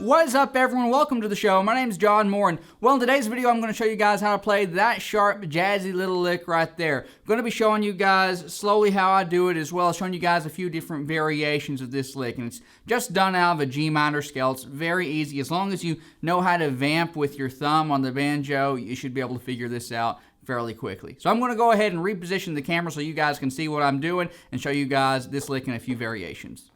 What is up, everyone? Welcome to the show. My name is John Moore, and well, in today's video, I'm going to show you guys how to play that sharp, jazzy little lick right there. I'm going to be showing you guys slowly how I do it, as well as showing you guys a few different variations of this lick, and it's just done out of a G minor scale. It's very easy. As long as you know how to vamp with your thumb on the banjo, you should be able to figure this out fairly quickly. So I'm going to go ahead and reposition the camera so you guys can see what I'm doing and show you guys this lick in a few variations.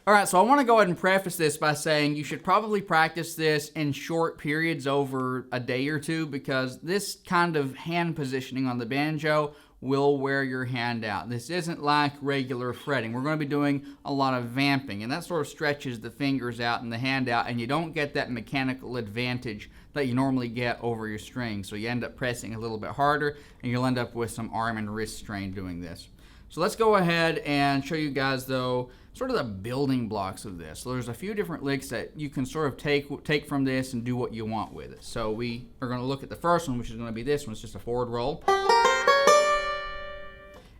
Alright, so I want to go ahead and preface this by saying you should probably practice this in short periods over a day or two, because this kind of hand positioning on the banjo will wear your hand out. This isn't like regular fretting. We're going to be doing a lot of vamping, and that sort of stretches the fingers out and the hand out, and you don't get that mechanical advantage that you normally get over your string. So you end up pressing a little bit harder, and you'll end up with some arm and wrist strain doing this. So let's go ahead and show you guys, though, sort of the building blocks of this. So there's a few different licks that you can sort of take from this and do what you want with it. So we are going to look at the first one, which is going to be this one. It's just a forward roll. And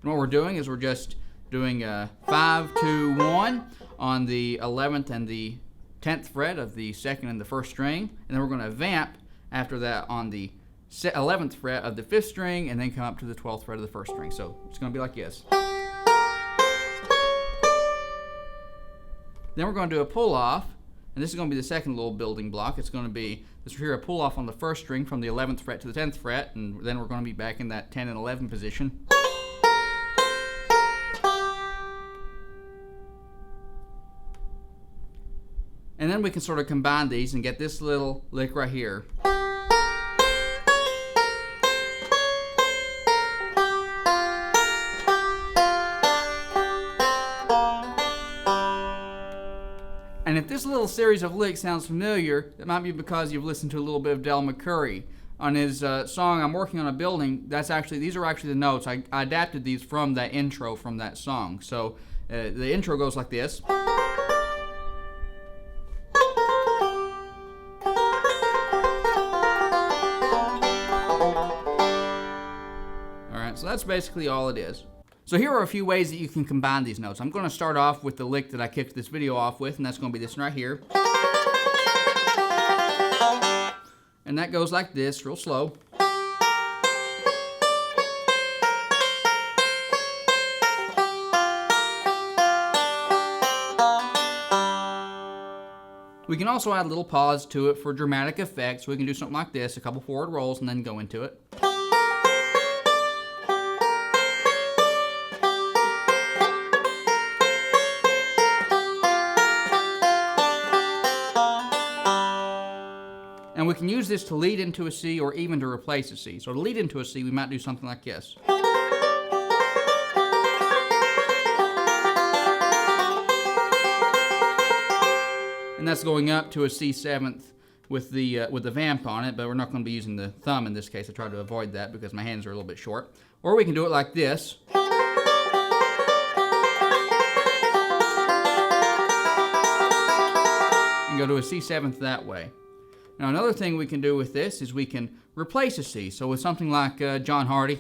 what we're doing is we're just doing a 5-2-1 on the 11th and the 10th fret of the second and the first string. And then we're going to vamp after that on the 11th fret of the 5th string, and then come up to the 12th fret of the 1st string. So it's going to be like this. Then we're going to do a pull off, and this is going to be the second little building block. It's going to be this here, a pull off on the 1st string from the 11th fret to the 10th fret, and then we're going to be back in that 10 and 11 position. And then we can sort of combine these and get this little lick right here. And if this little series of licks sounds familiar, that might be because you've listened to a little bit of Del McCoury. On his song, I'm Working on a Building, these are actually the notes. I adapted these from that intro from that song. So the intro goes like this. Alright, so that's basically all it is. So here are a few ways that you can combine these notes. I'm going to start off with the lick that I kicked this video off with, and that's going to be this one right here. And that goes like this, real slow. We can also add a little pause to it for dramatic effect, so we can do something like this, a couple forward rolls, and then go into it. And we can use this to lead into a C or even to replace a C. So to lead into a C, we might do something like this. And that's going up to a C7th with the vamp on it, but we're not going to be using the thumb in this case. I try to avoid that because my hands are a little bit short. Or we can do it like this. And go to a C7th that way. Now another thing we can do with this is we can replace a C. So with something like John Hardy.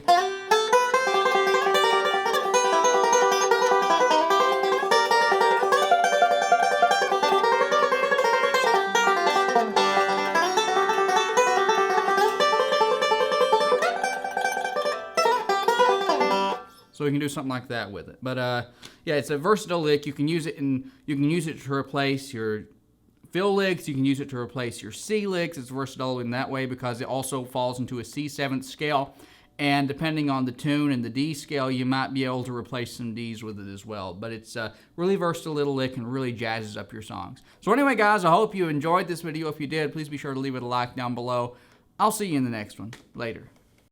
So we can do something like that with it. But yeah, it's a versatile lick. You can use it to replace your fill licks. You can use it to replace your C licks. It's versatile in that way because it also falls into a C7th scale. And depending on the tune and the D scale, you might be able to replace some Ds with it as well. But it's a really versatile little lick and really jazzes up your songs. So anyway, guys, I hope you enjoyed this video. If you did, please be sure to leave it a like down below. I'll see you in the next one. Later.